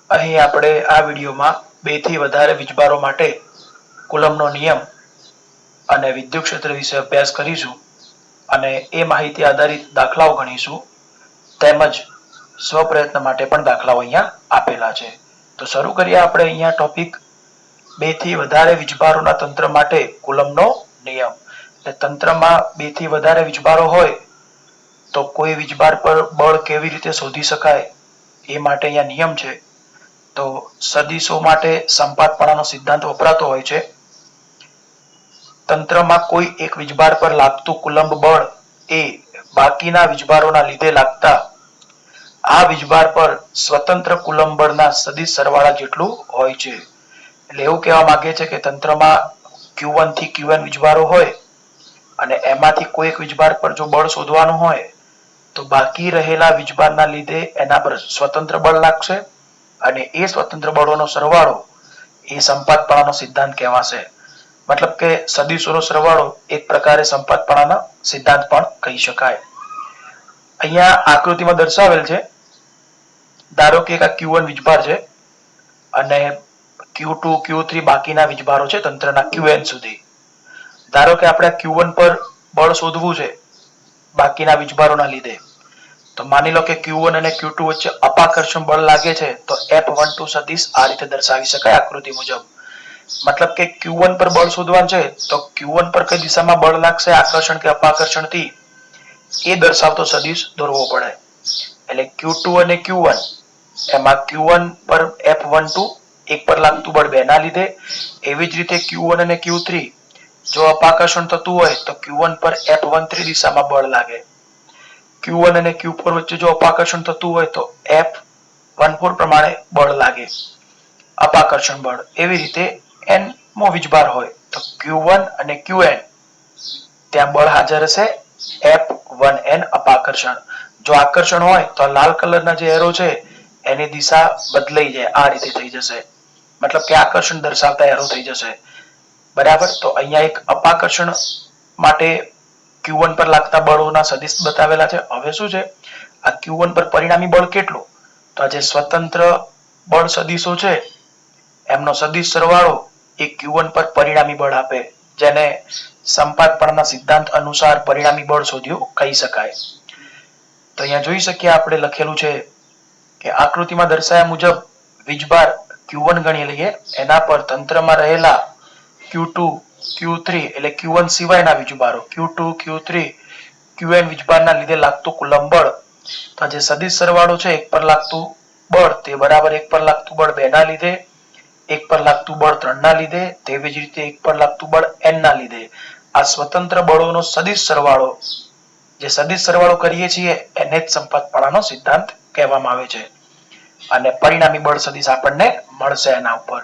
અહીં આપણે આ વિડીયોમાં 2 થી વધારે વીજભારો માટે કુલમ્બનો નિયમ અને વિદ્યુત ક્ષેત્ર વિશે અભ્યાસ કરીશું અને એ માહિતી આધારિત દાખલાઓ ગણીશું તેમજ સ્વપ્રયત્ન માટે પણ દાખલાઓ અહીંયા આપેલા છે. તો શરૂ કરીએ આપણે અહીંયા ટોપિક 2 થી વધારે વીજભારોના તંત્ર માટે કુલમ્બનો નિયમ. એટલે તંત્રમાં 2 થી વધારે વીજભારો હોય તો કોઈ વીજભાર પર બળ કેવી રીતે શોધી શકાય એ માટે અહીંયા નિયમ છે. તો સદિશો માટે સંપાતપણાનો સિદ્ધાંત વપરાતો હોય છે. તંત્રમાં કોઈ એક વીજભાર પર લાગતું કુલમ્બ બળ એ બાકીના વીજભારોના લીધે લાગતા આ વીજભાર પર સ્વતંત્ર કુલમ્બ બળના સદિશ સરવાળા જેટલું હોય છે. એટલે એવું કહેવા માંગે છે કે તંત્રમાં Q1 થી Qn વીજભારો હોય અને એમાંથી કોઈ એક વીજભાર પર જો બળ શોધવાનું હોય તો બાકી રહેલા વીજભારના લીધે એના પર સ્વતંત્ર બળ લાગશે અને એ સ્વતંત્ર બળોનો સરવાળો એ સંપાતપણાનો સિદ્ધાંત કહેવાશે. મતલબ કે સદિશોનો સરવાળો એક પ્રકારે સંપાતપણાનો સિદ્ધાંત પણ કહી શકાય. અહીંયા આકૃતિમાં દર્શાવેલ છે. ધારો કે આ Q1 વીજભાર છે અને Q2 Q3 બાકીના વીજભારો છે તંત્રના Qn સુધી. ધારો કે આપણે Q1 પર બળ શોધવું છે બાકીના વીજભારોના લીધે. તો માની લો કે Q1 અને Q2 વચ્ચે અપાકર્ષણ બળ લાગે છે તો F12 સદિશ આ રીતે દર્શાવી શકાય આકૃતિ મુજબ. મતલબ કે Q1 પર બળ શોધવાનું છે તો Q1 પર કઈ દિશામાં બળ લાગશે આકર્ષણ કે અપાકર્ષણથી એ દર્શાવતો સદિશ દોરવો પડે. એટલે Q2 અને Q1 એમાં Q1 પર F12 એક પર લાગતું બળ 2 ના લીધે, એવી જ રીતે Q1 અને Q3 જો અપાકર્ષણ થતું હોય તો Q1 પર F13 દિશામાં બળ લાગે. Q1 અને Q4 વચ્ચે જો અપાકર્ષણ થતું હોય તો F14 પ્રમાણે બળ લાગે અપાકર્ષણ બળ. એવી રીતે n મો વીજભાર હોય તો Q1 અને Qn ત્યાં બળ હાજર હશે F1n અપાકર્ષણ. જો આકર્ષણ હોય તો લાલ કલરના જે એરો છે એની દિશા બદલાઈ જાય આ રીતે થઈ જશે. મતલબ કે આકર્ષણ દર્શાવતા એરો થઈ જશે. બરાબર. તો અહીંયા એક અપાકર્ષણ માટે Q1 પર લાગતા બળોના સદિશ બતાવેલા છે. હવે શું છે આ Q1 પર પરિણામી બળ કેટલું? તો આ જે સ્વતંત્ર બળ સદિશો છે એમનો સદિશ સરવાળો એ Q1 પર પરિણામી બળ આપે, જેને સંપાતપણના સિદ્ધાંત અનુસાર પરિણામી બળ શોધ્યું કહી શકાય. તો અહીંયા જોઈ શકીએ આપણે લખેલું છે કે આકૃતિમાં દર્શાવ્યા મુજબ વીજભાર Q1 ગણી લઈએ, એના પર તંત્રમાં રહેલા Q2 Q3 એટલે Q1 સિવાયના વીજભારો Q2 Q3 Qn વીજભારના લીધે લાગતું કુલમ્બ બળ. તો જે સદિશ સરવાળો છે એક પર લાગતું બળ તે બરાબર એક પર લાગતું બળ 2 ના લીધે, એક પર લાગતું બળ 3 ના લીધે, તેવી જ રીતે એક પર લાગતું બળ n ના લીધે. આ સ્વતંત્ર બળોનો સદિશ સરવાળો, જે સદિશ સરવાળો કરીએ છીએ એને જ સંપાતપણાનો સિદ્ધાંત કહેવામાં આવે છે. અને પરિણામી બળ સદિશ આપણને મળશે એના ઉપર.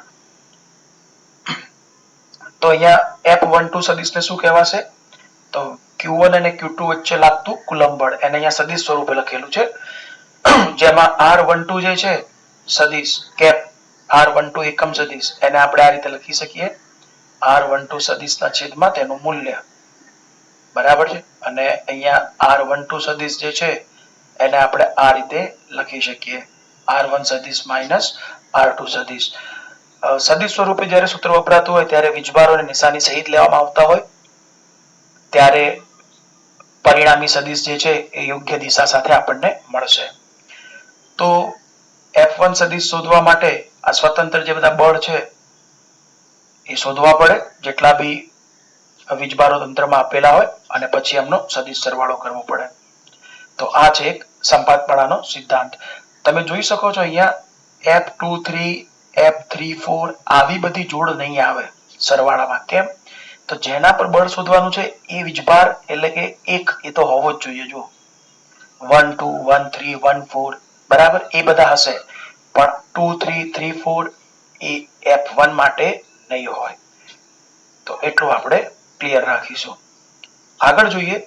તો અહીંયા F12 સદિશને શું કહેવાશે? તો Q1 અને Q2 વચ્ચે લાગતું કુલમ્બ બળ, એને અહીંયા સદિશ સ્વરૂપે લખેલું છે. જેમાં R12 જે છે સદિશ કેપ R12 એકમ સદિશ એને આપણે આ રીતે લખી શકીએ R12 સદિશના છેદમાં તેનું મૂલ્ય. બરાબર છે. અને અહીંયા R12 સદિશ જે છે એને આપણે આ રીતે લખી શકીએ R1 સદિશ માઇનસ R2 સદિશ. સદિશ સ્વરૂપે જ્યારે સૂત્ર વપરાતું હોય ત્યારે વીજભારોની નિશાની સહિત લેવામાં આવતા હોય, ત્યારે પરિણામી સદિશ જે છે એ યોગ્ય દિશા સાથે આપણને મળશે. તો F1 સદિશ શોધવા માટે આ સ્વતંત્ર જે બધા બળ છે એ શોધવા પડે જેટલા બી વીજભારો તંત્રમાં આપેલા હોય, અને પછી એમનો સદિશ સરવાળો કરવો પડે. તો આ છે એક સંપાતપણાનો સિદ્ધાંત. તમે જોઈ શકો છો અહીંયા F23 F34 આવી બધી જોડ નહીં આવે સરવાળામાં. કેમ? તો જેના પર બળ શોધવાનું છે એ વીજભાર એટલે કે એક એ તો હોવો જ જોઈએ. જો 1 2 1 3 1 4 બરાબર એ બધા હશે, પણ 2 3 3 4 એ F1 માટે નહીં હોય. તો એટલું આપણે ક્લિયર રાખીશું. આગળ જોઈએ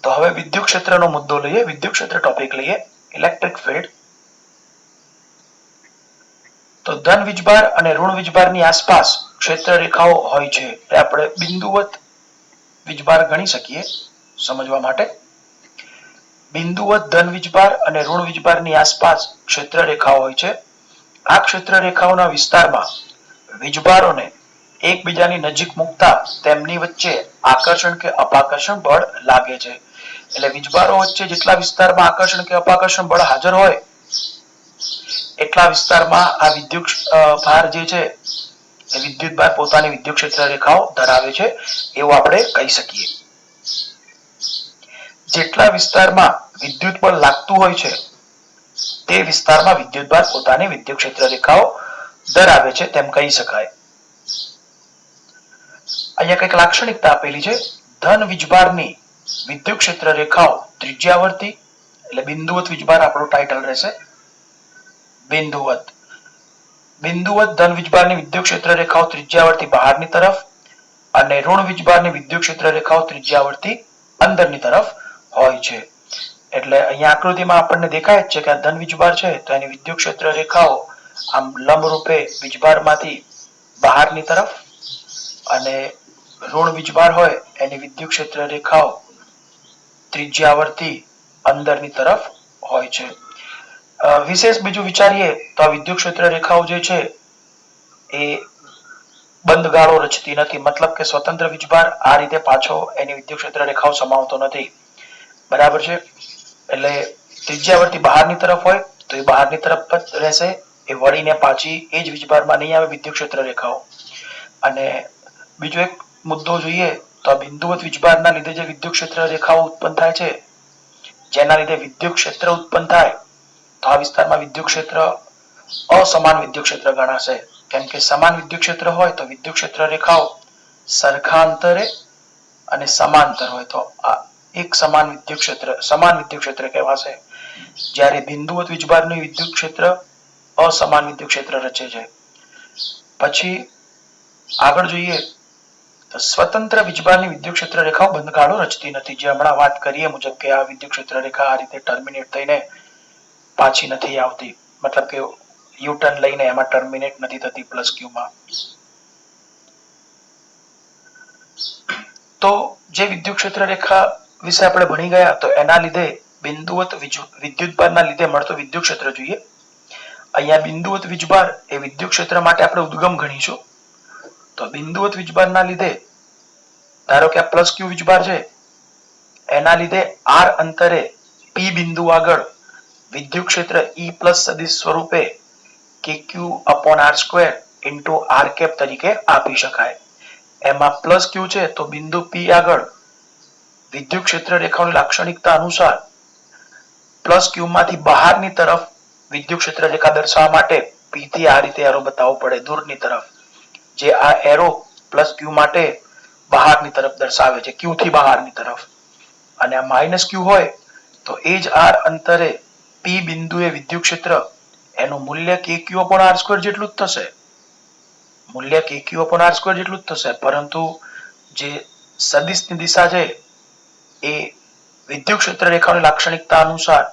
તો હવે વિદ્યુત ક્ષેત્રનો મુદ્દો લઈએ, વિદ્યુત ક્ષેત્ર ટોપિક લઈએ, ઇલેક્ટ્રિક ફિલ્ડ. તો ધન વીજભાર અને ઋણ વીજભારની આસપાસ ક્ષેત્ર રેખાઓ હોય છે. એટલે આપણે બિંદુવત વીજભાર ગણી શકીએ સમજવા માટે. બિંદુવત ધન વીજભાર અને ઋણ વીજભારની આસપાસ ક્ષેત્ર રેખાઓ હોય છે. આ ક્ષેત્ર રેખાઓના વિસ્તારમાં વીજભારોને એકબીજાની નજીક મૂકતા તેમની વચ્ચે આકર્ષણ કે અપાકર્ષણ બળ લાગે છે. એટલે વીજભારો વચ્ચે જેટલા વિસ્તારમાં આકર્ષણ કે અપાકર્ષણ બળ હાજર હોય એટલા વિસ્તારમાં આ વિદ્યુત ભાર જે છે એ વિદ્યુત ભાર પોતાની વિદ્યુત ક્ષેત્ર રેખાઓ ધરાવે છે એવું આપણે કહી શકીએ. જેટલા વિસ્તારમાં વિદ્યુત બળ લાગતું હોય છે તે વિસ્તારમાં વિદ્યુત ભાર પોતાની વિદ્યુત ક્ષેત્ર રેખાઓ ધરાવે છે તેમ કહી શકાય. અહીંયા કંઈક લાક્ષણિકતા આપેલી છે. ધન વીજભારની વિદ્યુત ક્ષેત્ર રેખાઓ ત્રિજ્યાવર્તી એટલે બિંદુવત વીજભાર આપણું ટાઇટલ રહેશે. બિંદુવત ધન વીજભારની વિદ્યુત ક્ષેત્ર રેખાઓ ત્રિજ્યાવર્તી બહારની તરફ અને ઋણ વીજભારની વિદ્યુત ક્ષેત્ર રેખાઓ ત્રિજ્યાવર્તી અંદરની તરફ હોય છે. એટલે અહીંયા આકૃતિમાં આપણને દેખાય જ છે કે આ ધન વીજભાર છે તો એની વિદ્યુત ક્ષેત્ર રેખાઓ આમ લંબ રૂપે વીજભારમાંથી બહારની તરફ અને ઋણ વીજભાર હોય એની વિદ્યુત ક્ષેત્ર રેખાઓ ત્રિજ્યાવર્તી અંદરની તરફ હોય છે. વિશેષ બીજું વિચારીએ તો આ વિદ્યુત ક્ષેત્ર રેખાઓ જે છે એ બંધ ગાળો રચતી નથી. મતલબ કે સ્વતંત્ર વીજભાર આ રીતે પાછો એની વિદ્યુત ક્ષેત્ર રેખાઓ સમાવતો નથી. બરાબર છે. એટલે ત્રિજ્યાવર્તી બહારની તરફ હોય તો એ બહારની તરફ જ રહેશે. એ વળીને પાછી એ જ વીજભારમાં નહીં આવે વિદ્યુત ક્ષેત્ર રેખાઓ. અને બીજો એક મુદ્દો જોઈએ તો આ બિંદુવત વીજભારના લીધે જે વિદ્યુત ક્ષેત્ર રેખાઓ ઉત્પન્ન થાય છે જેના લીધે વિદ્યુત ક્ષેત્ર ઉત્પન્ન થાય તો આ વિસ્તારમાં વિદ્યુત ક્ષેત્ર અસમાન વિદ્યુત ક્ષેત્ર ગણાશે. કેમ કે સમાન વિદ્યુત ક્ષેત્ર હોય તો વિદ્યુત ક્ષેત્ર રેખાઓ સરખા અંતરે અને સમાંતર હોય તો આ એક સમાન વિદ્યુત ક્ષેત્ર કહેવાશે. જ્યારે બિંદુવત વીજભારનું વિદ્યુત ક્ષેત્ર અસમાન વિદ્યુત ક્ષેત્ર રચે છે. પછી આગળ જોઈએ તો સ્વતંત્ર વીજભારની વિદ્યુત ક્ષેત્ર રેખાઓ બંધગાળો રચતી નથી. જે હમણાં વાત કરીએ મુજબ કે આ વિદ્યુત ક્ષેત્ર રેખા આ રીતે ટર્મિનેટ થઈને પાછી નથી આવતી. મતલબ કે યુ ટર્ન લઈને એમાં ટર્મિનેટ નથી થતી પ્લસ ક્યુ માં. તો જે વિદ્યુત ક્ષેત્ર રેખા વિશે આપણે ભણી ગયા તો એના લીધે બિંદુવત વિદ્યુતભારના લીધે મળતો વિદ્યુત ક્ષેત્ર જોઈએ. અહીંયા બિંદુવત વીજભાર એ વિદ્યુત ક્ષેત્ર માટે આપણે ઉદ્ગમ ગણીશું. તો બિંદુવત વીજભારના લીધે ધારો કે આ પ્લસ ક્યુ વીજભાર છે એના લીધે આર અંતરે પી બિંદુ આગળ વિદ્યુત ક્ષેત્ર E પ્લસ સદિશ સ્વરૂપે KQ/R² ઇન્ટુ R કેપ તરીકે આપી શકાય. એમાં પ્લસ ક્યુ છે તો બિંદુ P આગળ વિદ્યુત ક્ષેત્ર રેખાઓની લાક્ષણિકતા અનુસાર પ્લસ ક્યુ માંથી બહારની તરફ વિદ્યુત ક્ષેત્ર રેખા દર્શાવવા માટે P થી આ રીતે એરો બતાવવો પડે દૂરની તરફ. જે આ એરો પ્લસ ક્યુ માટે બહારની તરફ દર્શાવે છે, ક્યુ થી બહારની તરફ. અને આ માઇનસ ક્યુ હોય તો એ જ આર અંતરે પી બિંદુએ વિદ્યુત ક્ષેત્ર એનું મૂલ્ય KQ/R² જેટલું જ થશે. મૂલ્ય KQ/R² જેટલું જ થશે. પરંતુ જે સદિશની દિશા છે એ વિદ્યુત ક્ષેત્ર રેખાઓની લાક્ષણિકતા અનુસાર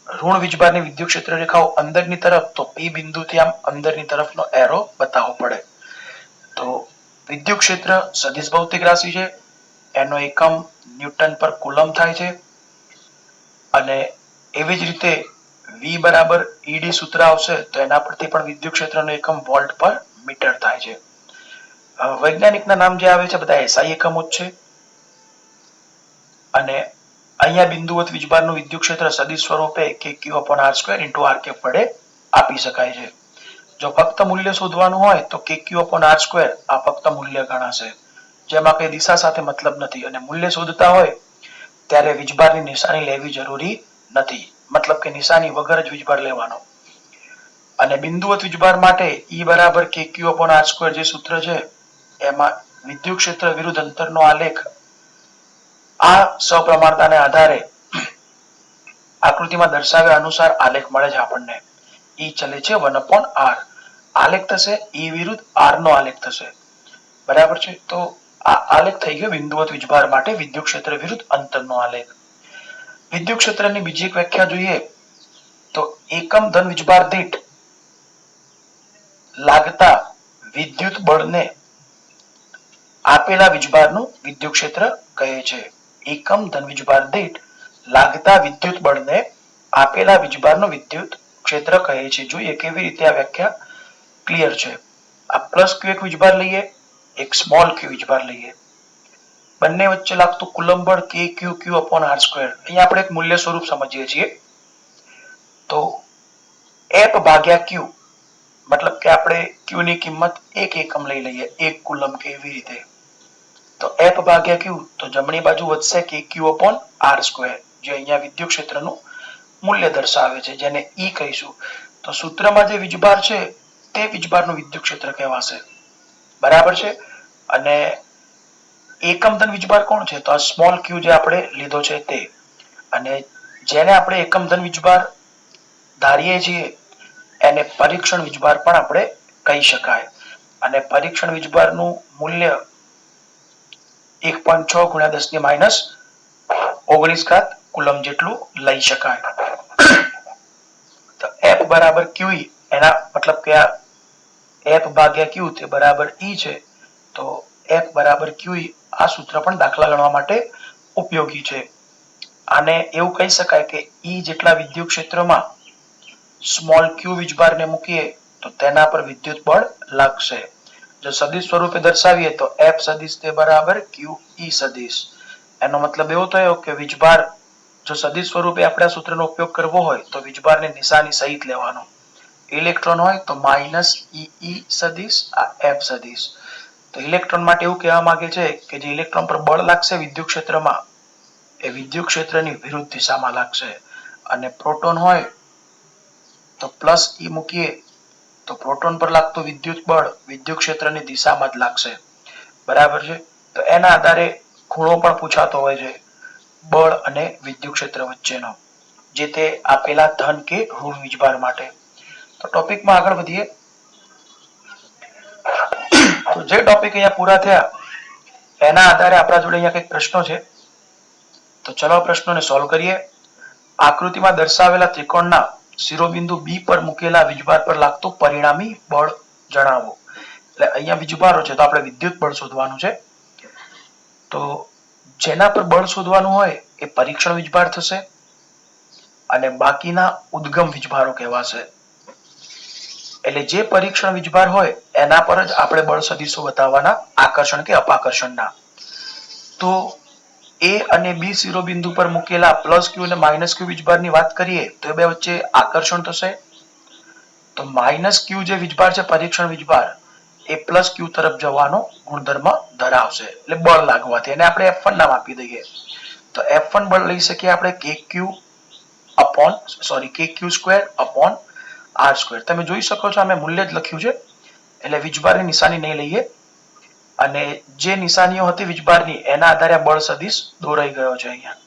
ઋણ વીજભારની વિદ્યુત ક્ષેત્ર રેખાઓ અંદરની તરફ તો પી બિંદુથી આમ અંદરની તરફનો એરો બતાવવો પડે. તો વિદ્યુત ક્ષેત્ર સદિશ ભૌતિક રાશિ છે. એનો એકમ ન્યૂટન પર કુલમ થાય છે. અને એવી જ રીતે V બરાબર ED સૂત્ર આવશે તો એના પરથી પણ વિદ્યુત ક્ષેત્રનો એકમ વોલ્ટ પર મીટર થાય છે. વૈજ્ઞાનિકના નામ જે આવે છે બધા SI એકમો જ છે. અને અહીંયા બિંદુવત વીજભારનું વિદ્યુત ક્ષેત્ર સદિશ સ્વરૂપે KQ/R² ઇન્ટુ R કેપ વડે આપી શકાય છે. જો ફક્ત મૂલ્ય શોધવાનું હોય તો KQ/R² આ ફક્ત મૂલ્ય ગણાશે. જેમાં કઈ દિશા સાથે મતલબ નથી. અને મૂલ્ય શોધતા હોય ત્યારે વીજભારની નિશાની લેવી જરૂરી નથી. મતલબ કે નિશાની વગર જ વીજભાર લેવાનો. અને બિંદુવત વીજભાર માટે E બરાબર KQ/R² જે સૂત્ર છે એમાં વિદ્યુત ક્ષેત્ર વિરુદ્ધ અંતરનો આલેખ આ સપ્રમાણતાને આધારે આકૃતિમાં દર્શાવ્યા અનુસાર આલેખ મળે છે આપણને. E ચલે છે 1/R. આલેખ થશે E વિરુદ્ધ R નો આલેખ થશે. બરાબર છે. તો આ આલેખ થઈ ગયો બિંદુવત વીજભાર માટે વિદ્યુત ક્ષેત્ર વિરુદ્ધ અંતરનો આલેખ. વિદ્યુત ક્ષેત્રની બીજી એક વ્યાખ્યા જોઈએ તો એકમ ધન વીજભાર દીઠ લાગતા વિદ્યુત બળને આપેલા વીજભારનું વિદ્યુત ક્ષેત્ર કહે છે. એકમ ધન વીજભાર દીઠ લાગતા વિદ્યુત બળને આપેલા વીજભારનું વિદ્યુત ક્ષેત્ર કહે છે. જોઈએ કેવી રીતે આ વ્યાખ્યા ક્લિયર છે. આ પ્લસ ક્યુ એક વીજભાર લઈએ, એક સ્મોલ ક્યુ વીજભાર લઈએ, બંને વચ્ચે લાગતું કુલંબ બળ કે ક્યુ ક્યુ અપોન આર સ્ક્વેર. અહીંયા આપણે એક મૂલ્ય સ્વરૂપ સમજીએ છીએ. તો એફ ભાગ્યા ક્યુ મતલબ કે આપણે ક્યુ ની કિંમત એક એકમ લઈ લઈએ, એક કુલંબ કે એવી રીતે. તો એફ ભાગ્યા ક્યુ તો જમણી બાજુ વધશે કે ક્યુ અપોન આર સ્ક્વેર, જે અહીંયા વિદ્યુત ક્ષેત્રનું મૂલ્ય દર્શાવે છે, જેને ઈ કહીશું. તો સૂત્રમાં જે વીજભાર છે તે વીજભારનું વિદ્યુત ક્ષેત્ર કહેવાશે. બરાબર છે. અને એકમ ધન વીજભાર કોણ છે? તો આ સ્મોલ ક્યુ જે આપણે લીધો છે તે. અને જેને આપણે એકમ ધન વીજભાર ધારીએ છીએ એને પરીક્ષણ વીજભાર પણ આપણે કહી શકાય. અને પરીક્ષણ વીજભારનું મૂલ્ય 1.6 ગુણ્યા 10 ની માઇનસ 19 ઘાત કુલમ જેટલું લઈ શકાય. તો F બરાબર QE એના મતલબ કે આ F ભાગ્યા Q તે બરાબર E છે. તો F બરાબર QE આ સૂત્ર પણ દાખલા ગણવા માટે ઉપયોગી છે. આને એવું કહી શકાય કે E જેટલા વિદ્યુત ક્ષેત્રમાં સ્મોલ q વીજભારને મૂકીએ તો તેના પર વિદ્યુત બળ લાગશે. જો સદિશ સ્વરૂપે દર્શાવીએ તો F સદિશ તે બરાબર QE સદિશ. એનો મતલબ એવો થયો કે વીજભાર જો સદિશ સ્વરૂપે આપણે આ સૂત્રનો ઉપયોગ કરવો હોય તો વીજભારની નિશાની સહિત લેવાનો. ઇલેક્ટ્રોન હોય તો માઇનસ ઈ સદિશ આ F સદિશ. તો ઇલેક્ટ્રોન માટે એવું કહેવા માંગે છે કે જે ઇલેક્ટ્રોન પર બળ લાગશે વિદ્યુત ક્ષેત્રમાં એ વિદ્યુત ક્ષેત્રની વિરુદ્ધ દિશામાં લાગશે. અને પ્રોટોન હોય તો પ્લસ ઈ મૂકીએ તો પ્રોટોન પર લાગતું વિદ્યુત બળ વિદ્યુત ક્ષેત્રની દિશામાં જ લાગશે. બરાબર છે. તો એના આધારે ખૂણો પણ પૂછાતો હોય છે બળ અને વિદ્યુત ક્ષેત્ર વચ્ચેનો, જે તે આપેલા ધન કે ઋણ વીજભાર માટે. તો ટોપિકમાં આગળ વધીએ. તો જે ટોપિક અહીંયા પૂરા થયા એના આધારે આપણા જોડે અહીંયા કંઈક પ્રશ્નો છે. તો ચલો પ્રશ્નોને સોલ્વ કરીએ. આકૃતિમાં દર્શાવેલા ત્રિકોણના શિરોબિંદુ બી પર મૂકેલા વીજભાર પર લાગતું પરિણામી બળ જણાવો. એટલે અહીંયા વીજભારો છે તો આપણે વિદ્યુત બળ શોધવાનું છે. તો જેના પર બળ શોધવાનું હોય એ પરીક્ષણ વીજભાર થશે અને બાકીના ઉદ્ગમ વીજભારો કહેવાશે. એટલે જે પરીક્ષણ વીજભાર હોય એના પર જ આપણે બળ સદિશો બતાવવાના, આકર્ષણ કે અપાકર્ષણના. તો એ અને બી શિરોબિંદુ પર મૂકેલા પ્લસ ક્યુ અને માઇનસ ક્યુ વીજભારની વાત કરીએ તો એ બે વચ્ચે આકર્ષણ થશે. તો માઇનસ ક્યુ જે વીજભાર છે પરીક્ષણ વીજભાર એ પ્લસ ક્યુ તરફ જવાનો ગુણધર્મ ધરાવશે, એટલે બળ લાગવાથી. એને આપણે F1 નામ આપી દઈએ. તો F1 બળ લઈ શકીએ આપણે kq square upon R square. તમે જોઈ શકો છો અમે મૂલ્ય જ લખ્યું છે એટલે વીજભારની નિશાની નહીં લઈએ. અને જે નિશાનીઓ હતી વીજભારની એના આધારે બળ સદિશ દોરાઈ ગયો છે અહીંયા.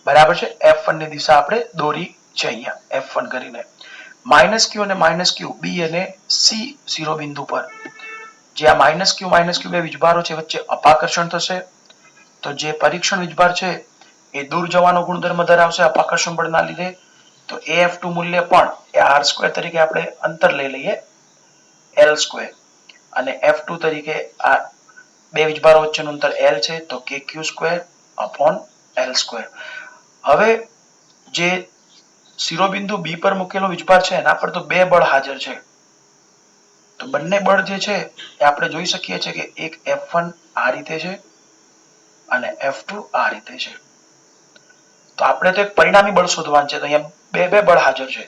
બરાબર છે. F1 ની દિશા આપણે દોરી છે અહીંયા F1 કરીને. માઇનસ ક્યુ અને માઇનસ ક્યુ બી અને સી શિરોબિંદુ પર જે આ માઇનસ ક્યુ બે વીજભારો છે વચ્ચે અપાકર્ષણ થશે. તો જે પરીક્ષણ વીજભાર છે એ દૂર જવાનો ગુણધર્મ ધરાવશે અપાકર્ષણ બળના લીધે. તો AF2 મૂલ્ય પણ એ આર સ્ક્વેર તરીકે આપણે અંતર લઈ લઈએ L સ્ક્વેર, અને F2 તરીકે આ બે વીજભારો વચ્ચેનું અંતર L છે તો KQ square upon L square. હવે જે શિરોબિંદુ બી પર મૂકેલો વીજભાર છે એના પર તો બે બળ હાજર છે. તો બંને બળ જે છે એ આપણે જોઈ શકીએ છીએ કે એક F1 આ રીતે છે અને F2 આ રીતે છે. તો આપણે તો એક પરિણામી બળ શોધવાનું છે. તો અહીંયા બે બળ હાજર છે.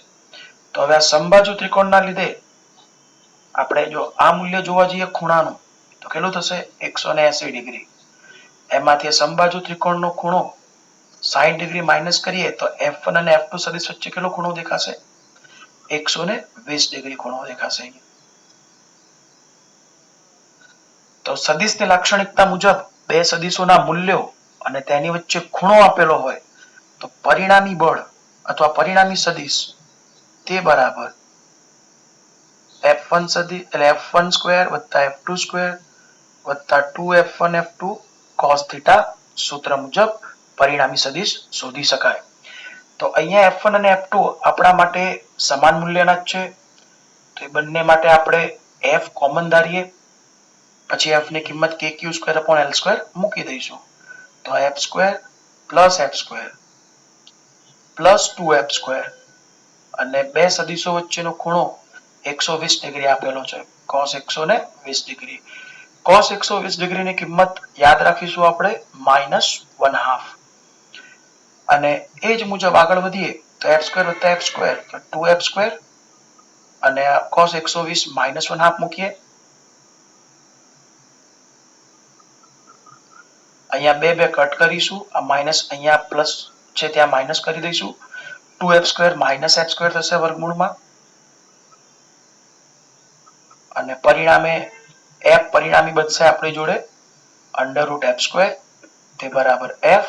તો હવે આ સમબાજુ ત્રિકોણના લીધે આપણે જો આ મૂલ્ય જોવા જઈએ ખૂણાનું તો કેટલું થશે 180 ડિગ્રી. એમાંથી સમબાજુ ત્રિકોણનો ખૂણો 60 ડિગ્રી માઇનસ કરીએ તો F1 અને F2 સદિશ વચ્ચે કેટલો ખૂણો દેખાશે? 120 ડિગ્રી ખૂણો દેખાશે. તો સદિશની લાક્ષણિકતા મુજબ બે સદિશોના મૂલ્યો અને તેની વચ્ચે ખૂણો આપેલો હોય તો પરિણામી બળ અથવા પરિણામી સદિશ તે બરાબર F1 સદિશ એટલે F1 સ્ક્વેર વત્તા F2 સ્ક્વેર વત્તા 2F1 F2 cos થીટા સૂત્ર મુજબ પરિણામી સદિશ શોધી શકાય. તો અહીંયા F1 અને F2 આપણા માટે સમાન મૂલ્યના જ છે. તો એ બંને માટે આપણે F કોમન ધારીએ, પછી F ની કિંમત KQ square upon L square મૂકી દઈશું. તો F square plus F square plus 2f², અને બે સદિશો વચ્ચેનો ખૂણો 120 ડિગ્રી આપેલો છે, cos 120 ડિગ્રી. cos 120 ડિગ્રીની કિંમત યાદ રાખીશું આપણે -1/2. અને એ જ મુજબ આગળ વધીએ તો f² + f² તો 2f², અને cos 120 -1/2 મૂકીએ. અહીંયા બે કટ કરીશું, આ માઇનસ અહીંયા પ્લસ છે ત્યાં માઇનસ કરી દઈશું. 2f² - f² થશે વર્ગમૂળમાં, અને પરિણામે f પરિણામી બનશે આપણી જોડે √f², તે બરાબર f,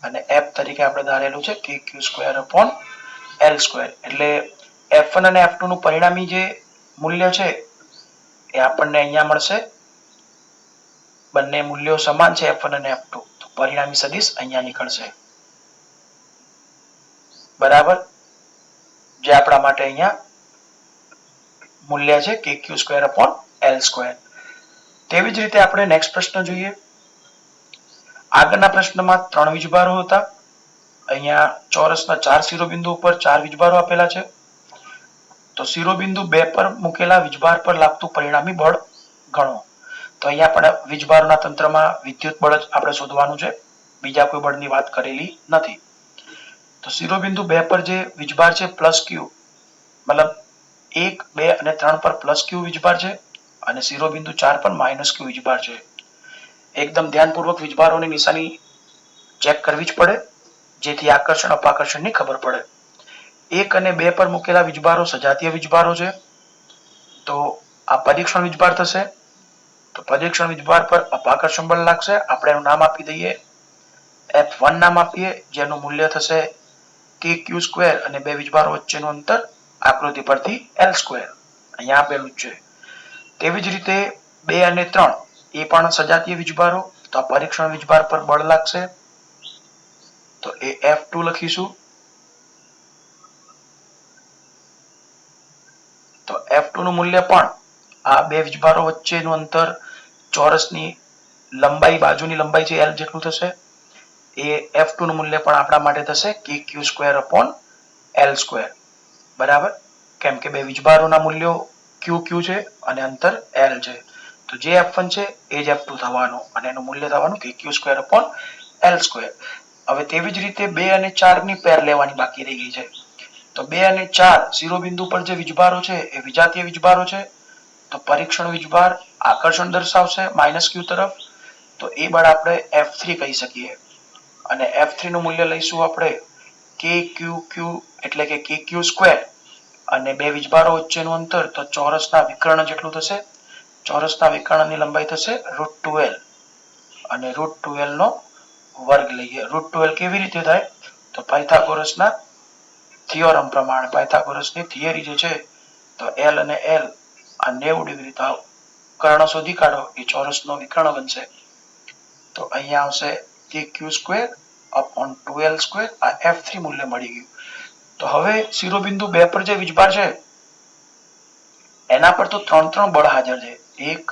અને f તરીકે આપણે ધારેલું છે kq²/L². એટલે f1 અને f2 નું પરિણામી જે મૂલ્ય છે એ આપણને અહીંયા મળશે. બંને મૂલ્યો સમાન છે f1 અને f2, તો પરિણામી સદિશ અહીંયા નીકળશે. બરાબર, જે આપણા માટે અહીંયા મૂલ્ય છે kq²/L². તેવી જ રીતે આપણે નેક્સ્ટ પ્રશ્ન જોઈએ. આગળના પ્રશ્નમાં 3 વીજભારો હતા. અહીંયા ચોરસના 4 શિરોબિંદુ ઉપર 4 વીજભારો આપેલા છે. તો શિરોબિંદુ 2 પર મૂકેલા વીજભાર પર લાગતું પરિણામી બળ ગણો. તો અહીંયા પણ વીજભારોના તંત્રમાં વિદ્યુત બળ જ આપણે શોધવાનું છે, બીજા કોઈ બળની વાત કરેલી નથી. તો શિરોબિંદુ 2 પર જે વીજભાર છે +q, મતલબ 1, 2 અને 3 પર +q વીજભાર છે, અને શિરોબિંદુ 4 પર -q વીજભાર છે. એકદમ ધ્યાનપૂર્વક વીજભારોની નિશાની ચેક કરવી જ પડે, જેથી આકર્ષણ અપાકર્ષણની ખબર પડે. 1 અને 2 પર મૂકેલા વીજભારો સજાતીય વીજભારો છે, તો આ પરીક્ષણ વીજભાર થશે. તો પરીક્ષણ વીજભાર પર અપાકર્ષણ બળ લાગશે, આપણે એનું નામ આપી દઈએ F1 નામ આપીએ, જેનું મૂલ્ય થશે kq², અને બે વીજભારો વચ્ચેનું અંતર આકૃતિ પરથી L², અહીંયા આપેલું જ છે. તેવી જ રીતે 2 અને 3 એ પણ સજાતીય વીજભારો, તો આ પરીક્ષણ વીજભાર પર બળ લાગશે, તો એ F2 લખીશું. તો F2 નું મૂલ્ય પણ આ બે વીજભારો વચ્ચેનું અંતર, ચોરસની લંબાઈ, બાજુની લંબાઈ છે L જેટલું થશે. એ F2 નું મૂલ્ય પણ આપણા માટે થશે kq²/L². બરાબર, કેમ કે બે વીજભારોના મૂલ્યો QQ છે અને અંતર L છે. તો જે F1 છે એ જ F2 થવાનું, અને એનું મૂલ્ય થવાનું kq²/L². હવે તેવી જ રીતે 2 અને 4 ની પેર લેવાની બાકી રહી ગઈ છે. તો 2 અને 4 શિરોબિંદુ પર જે વીજભારો છે એ વિજાતીય વીજભારો છે, તો પરીક્ષણ વીજભાર આકર્ષણ દર્શાવશે -q તરફ, તો એ બળ આપણે F3 કહી શકીએ. અને F3 નું મૂલ્ય લઈશું આપણે kqq, એટલે કે kq², અને બે વીજભારો વચ્ચેનું અંતર તો ચોરસના વિકર્ણ જેટલું થશે. ચોરસના વિકર્ણની લંબાઈ થશે √2L, અને √2L નો વર્ગ લઈએ. √2L કેવી રીતે થાય? તો પાયથાગોરસના થિયોરમ પ્રમાણે, પાયથાગોરસની થિયરી જે છે, તો L અને L આ 90 ડિગ્રી થાવ કર્ણ શોધી કાઢો, એ ચોરસનો વિકર્ણ બનશે. તો અહીંયા આવશે kq²/2L². આ F3 મૂલ્ય મળી ગયું. તો હવે શિરોબિંદુ 2 પર જે વીજભાર છે એના પર તો 3 બળ હાજર છે, 1,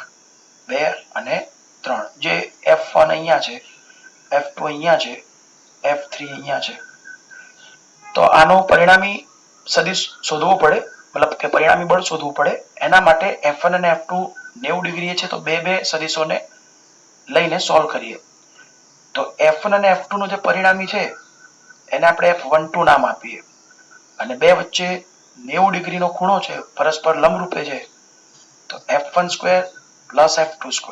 2 અને 3, જે F1 અહીંયા છે, F2 અહીંયા છે, F3 અહીંયા છે. તો આનો પરિણામી સદિશ શોધવો પડે, મતલબ કે પરિણામી બળ શોધવું પડે. એના માટે F1 અને F2 90 ડિગ્રી છે, તો બે સદિશોને લઈને સોલ્વ કરીએ. તો F1 અને F2 નો જે પરિણામી છે એને આપણે F12 નામ આપીએ, અને બે વચ્ચે 90 ડિગ્રીનો ખૂણો છે, પરસ્પર લંબરૂપે છે, તો F1² + F2².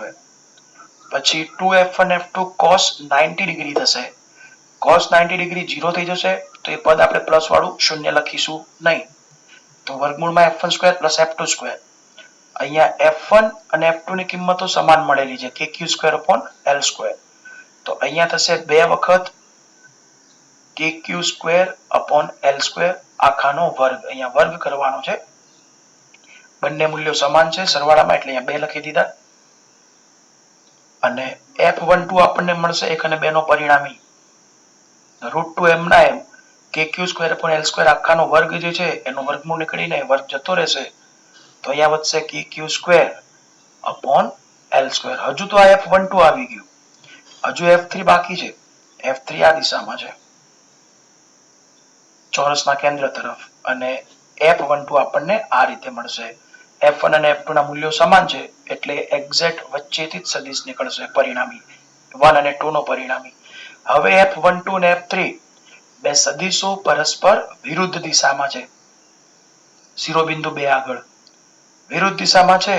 પછી 2F1 F2 cos 90 ડિગ્રી થશે. cos 90 ડિગ્રી 0 થઈ જશે, તો એ પદ આપણે પ્લસ વાળું શૂન્ય લખીશું નહીં, તો વર્ગમૂળમાં F1² + F2². અહીંયા F1 અને F2 ની કિંમતો સમાન મળેલી છે, kq²/L². તો અહીંયા થશે 2 વખત kq²/L² આખાનો વર્ગ, અહીંયા વર્ગ કરવાનો છે. બંને મૂલ્યો સમાન છે સરવાળામાં, એટલે અહીંયા 2 લખી દીધા. અને F12 આપણને મળશે 1 અને 2 નો પરિણામી, √2m ના m, kq²/L² આખાનો વર્ગ જે છે એનો વર્ગમૂળ નીકળીને વર્ગ જતો રહેશે, તો અહીંયા વધશે kq²/L². હજુ તો આ F12 આવી ગયું, હજુ F3 બાકી છે. F3 આ દિશામાં છે. ચોરસના કેન્દ્ર તરફ, અને F12 આપણને આ રીતે મળશે. F1 અને F2 ના મૂલ્યો સમાન છે એટલે એક્ઝેક્ટ વચ્ચેથી જ સદિશ નીકળશે પરિણામી 1 અને 2 નો પરિણામી. હવે F12 અને F3 બે સદિશો પરસ્પર વિરુદ્ધ દિશામાં છે. શિરોબિંદુ 2 આગળ વિરુદ્ધ દિશામાં છે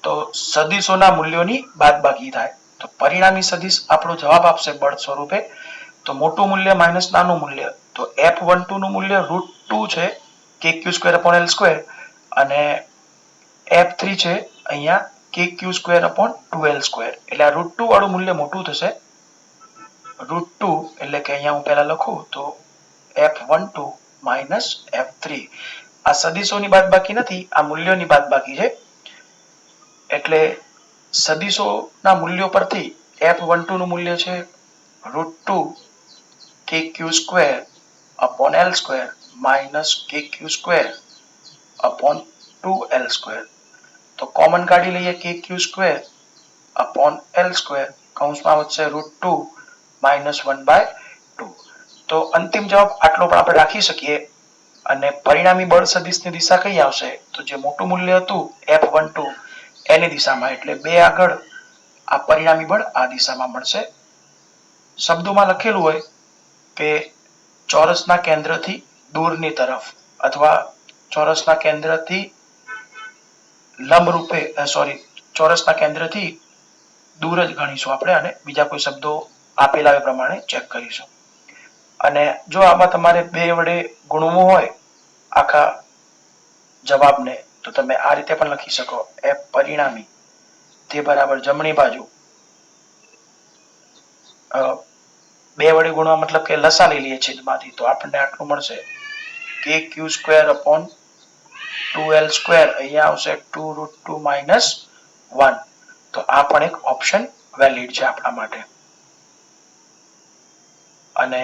તો સદિશોના મૂલ્યોની બાદબાકી થાય. તો પરિણામી સદિશ આપણો જવાબ આપશે બળ સ્વરૂપે. તો મોટું મૂલ્ય માઇનસ નાનું મૂલ્ય, તો F12 નું મૂલ્ય √2 છે kq²/L², અને F3 છે અહીંયા kq²/2L². એટલે આ √2 વાળું મૂલ્ય મોટું થશે. √2 એટલે કે અહીંયા હું પહેલા લખું તો F12 - F3. આ સદિશોની બાદબાકી નથી, આ મૂલ્યોની બાદબાકી છે. એટલે સદિશોના મૂલ્યો પરથી F12 નું મૂલ્ય છે √2 kq²/L² kq²/2L². તો કોમન કાઢી લઈએ kq²/L², કૌંસમાં વધશે √2 - 1/2. તો અંતિમ જવાબ આટલો પણ આપણે રાખી શકીએ. અને પરિણામી બળ સદિશની દિશા કઈ આવશે? તો જે મોટું મૂલ્ય હતું F12 એની દિશામાં, એટલે 2 આગળ આ પરિણામી બળ આ દિશામાં મળશે. શબ્દોમાં લખેલું હોય કે ચોરસના કેન્દ્રથી દૂરની તરફ, અથવા ચોરસના કેન્દ્રથી લંબરૂપે ચોરસના કેન્દ્રથી દૂર જ ગણીશું આપણે, અને બીજા કોઈ શબ્દો આપેલા એ પ્રમાણે ચેક કરીશું. અને જો આમાં તમારે 2 વડે ગુણવું હોય આખા જવાબને, તો તમે આ રીતે પણ લખી શકો. F પરિણામી તે બરાબર જમણી બાજુ 2 વડે ગુણવા મતલબ કે લસા લઈ લઈએ છેદમાંથી, તો આપણને આટલું મળશે kq²/2L². અહીંયા આવશે 2√2 - 1. તો આ પણ એક ઓપ્શન વેલિડ છે આપણા માટે. અને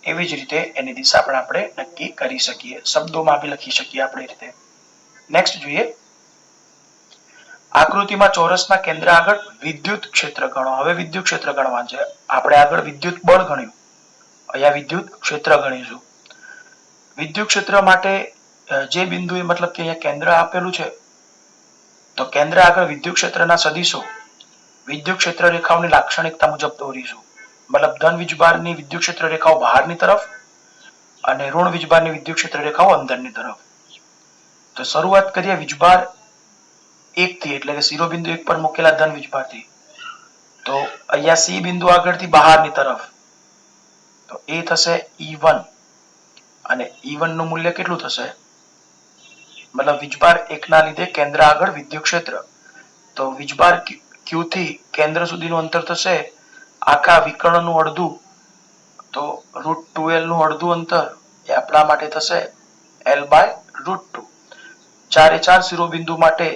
એવી જ રીતે એની દિશા પણ આપણે નક્કી કરી શકીએ, શબ્દોમાં બી લખી શકીએ આપણે રીતે. નેક્સ્ટ જોઈએ, આકૃતિમાં ચોરસના કેન્દ્ર આગળ વિદ્યુત ક્ષેત્ર ગણો. હવે વિદ્યુત ક્ષેત્ર ગણવાનું છે. આપણે આગળ વિદ્યુત બળ ગણ્યું, અહીંયા વિદ્યુત ક્ષેત્ર ગણીશું. વિદ્યુત ક્ષેત્ર માટે જે બિંદુએ મતલબ કે અહીંયા કેન્દ્ર આપેલું છે, તો કેન્દ્ર આગળ વિદ્યુત ક્ષેત્રના સદિશો વિદ્યુત ક્ષેત્ર રેખાઓની લાક્ષણિકતા મુજબ દોરીશું. મતલબ ધન વીજભારની વિદ્યુત ક્ષેત્ર રેખાઓ બહારની તરફ અને ઋણ વીજભારની વિદ્યુત ક્ષેત્ર રેખાઓ અંદરની તરફ. તો શરૂઆત કરીએ વીજભાર 1 થી, એટલે કે શિરોબિંદુ 1 પર મૂકેલા ધન વીજભારથી. તો અહીંયા C બિંદુ આગળથી બહારની તરફ, તો એ થશે E1, અને E1 નું મૂલ્ય કેટલું થશે? મતલબ વીજભાર 1 ના લીધે કેન્દ્ર આગળ વિદ્યુત ક્ષેત્ર, તો વીજભાર Q થી કેન્દ્ર સુધીનું અંતર થશે આખા વિકર્ણનું અડધું, તો √2L નું અડધું અંતર એ આપણા માટે થશે L/√2. 4 શિરોબિંદુ માટે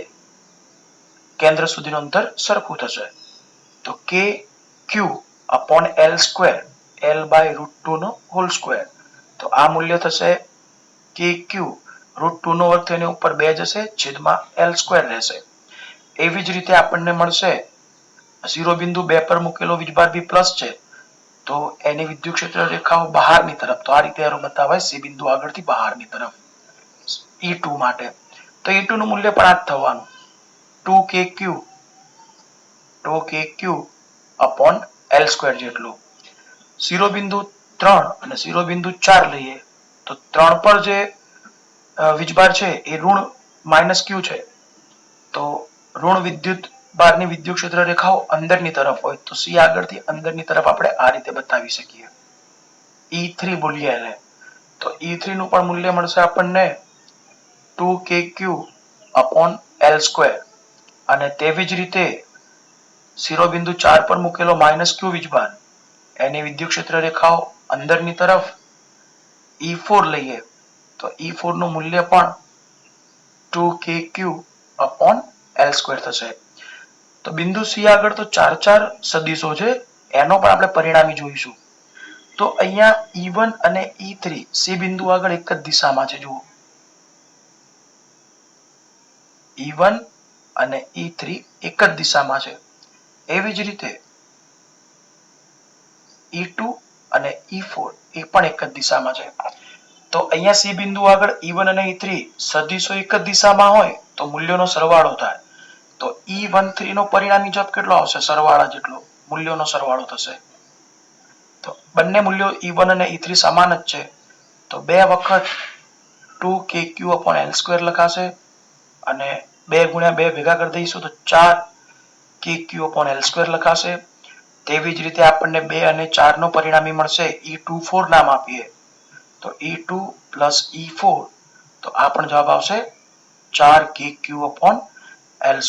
કેન્દ્ર સુધીનું અંતર સરખું થશે, તો kq/L², L/√2 નો હોલ સ્ક્વેર. તો આ મૂલ્ય થશે kq, √2 નો વર્ગ થઈને ઉપર 2 જશે, છેદમાં L² રહેશે. એવી જ રીતે આપણને મળશે શિરોબિંદુ 2 પર મૂકેલો વીજભાર બી પ્લસ છે, તો એની વિદ્યુત ક્ષેત્ર રેખાઓ બહારની તરફ, તો આ રીતે એરો બતાવાય C બિંદુ આગળથી બહારની તરફ. E2 માટે તો E2 નું મૂલ્ય પણ આ જ થવાનું, 2kq/L² જેટલું. શિરોબિંદુ 3 અને શિરોબિંદુ 4 લઈએ, તો 3 પર જે વીજભાર છે એ ઋણ -q છે, તો ઋણ વિદ્યુત ભારની વિદ્યુત ક્ષેત્ર રેખાઓ અંદરની તરફ હોય, તો C આગળથી અંદરની તરફ આપણે આ રીતે બતાવી શકીએ. E3 બોલીએ એને, તો E3 નું પણ મૂલ્ય મળશે આપણને 2kq/L². અને તેવી જ રીતે શિરોબિંદુ 4 પર મૂકેલો -q વીજભાર, એની વિદ્યુત ક્ષેત્ર રેખાઓ અંદરની તરફ E4 લઈએ, તો E4 નું મૂલ્ય પણ 2kq/L² થશે. તો બિંદુ C આગળ તો 4 સદિશો છે, એનો પણ આપણે પરિણામી જોઈશું. તો અહીંયા E1 અને E3 C બિંદુ આગળ એક જ દિશામાં છે. જુઓ, E1 અને E3 એક જ દિશામાં છે. એવી જ રીતે E2 અને E4 એ પણ એક જ દિશામાં છે. તો અહીંયા C બિંદુ આગળ E1 અને E3 સદિશો એક જ દિશામાં હોય તો મૂલ્યોનો સરવાળો થાય. તો E13 નો પરિણામી જપ કેટલો આવશે? સરવાળા જેટલો મૂલ્યોનો સરવાળો થશે. તો બંને મૂલ્યો E1 અને E3 સમાન જ છે. તો 2 વખત 2kq/L² લખાશે અને 2 ગુણ્યા 2 ભેગા કરી દઈશું તો 4kq/L² લખાશે. તેવી જ રીતે આપણને 2 અને 4 નો પરિણામી મળશે. E24 નામ આપીએ તો E2 + E4 તો આ પણ જવાબ આવશે 4kq/L².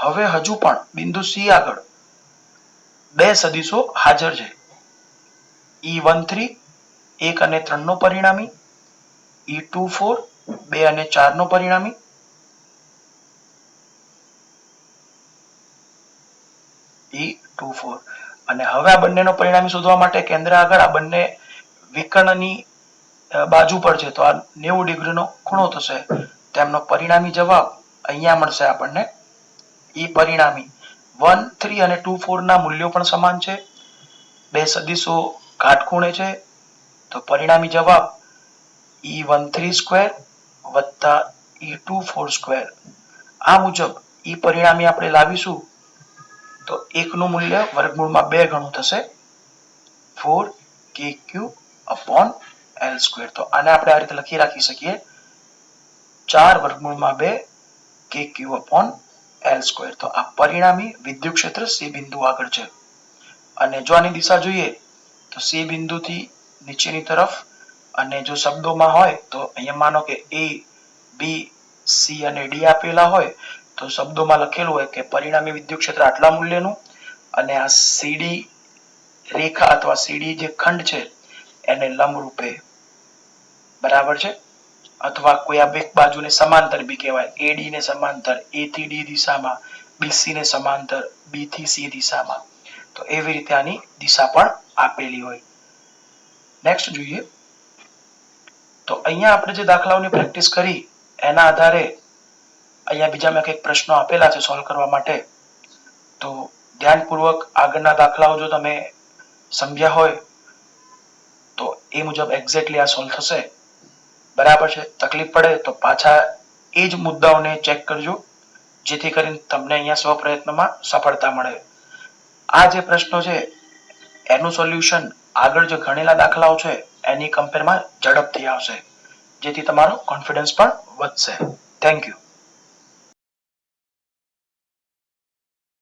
હવે હજુ પણ બિંદુ C આગળ બે સદિશો હાજર છે. E13 1 અને 3 નો પરિણામી, E24 2 અને 4 નો પરિણામી, E24 અને હવે આ બંનેનો પરિણામી શોધવા માટે કેન્દ્ર આગળ આ બંને વિકર્ણની બાજુ પર છે તો આ 90 ડિગ્રીનો ખૂણો થશે. તેમનો પરિણામી જવાબ અહીંયા મળશે આપણને. E પરિણામી 1 3 અને 2 4 ના મૂલ્યો પણ સમાન છે. બે સદિશો કાટખૂણે છે તો પરિણામી જવાબ E13² + E24². આ મુજબ E પરિણામી આપણે લાવીશું તો 1 નું મૂલ્ય વર્ગમૂળમાં 2 ગણું થશે 4kq/L². તો આને આપણે આ રીતે લખી રાખી શકીએ 4 √ 2 kq/L². તો આ પરિણામી વિદ્યુત ક્ષેત્ર C બિંદુ આગળ છે. અને જો આની દિશા જોઈએ તો C બિંદુથી નીચેની તરફ, અને જો શબ્દોમાં હોય તો અહીંયા માનો કે A, B, C અને D આપેલા હોય તો શબ્દોમાં લખેલું હોય કે પરિણામી વિદ્યુત ક્ષેત્ર આટલા મૂલ્યનું અને આ CD રેખા અથવા CD જે ખંડ છે એને લંબરૂપે, બરાબર છે. અથવા કોઈ આ એક બાજુને સમાંતર બી કહેવાય, AD ને સમાંતર, A થી D દિશામાં, BC ને સમાંતર, B થી C દિશામાં. તો એવી રીતે આની દિશા પણ આપેલી હોય. નેક્સ્ટ જોઈએ તો અહીંયા આપણે જે દાખલાઓની પ્રેક્ટિસ કરી એના આધારે અહીંયા બીજા મેં કંઈક પ્રશ્નો આપેલા છે સોલ્વ કરવા માટે. તો ધ્યાનપૂર્વક આગળના દાખલાઓ જો તમે સમજ્યા હોય તો એ મુજબ એક્ઝેક્ટલી આ સોલ્વ થશે. બરાબર છે. તકલીફ પડે તો પાછા એ જ મુદ્દાઓને ચેક કરજો જેથી કરીને તમને અહીંયા સ્વપ્રયત્નમાં સફળતા મળે. આ જે પ્રશ્નો છે એનું સોલ્યુશન આગળ જે ગણેલા દાખલાઓ છે એની કમ્પેરમાં ઝડપથી આવશે જેથી તમારો કોન્ફિડન્સ પણ વધશે. Thank you.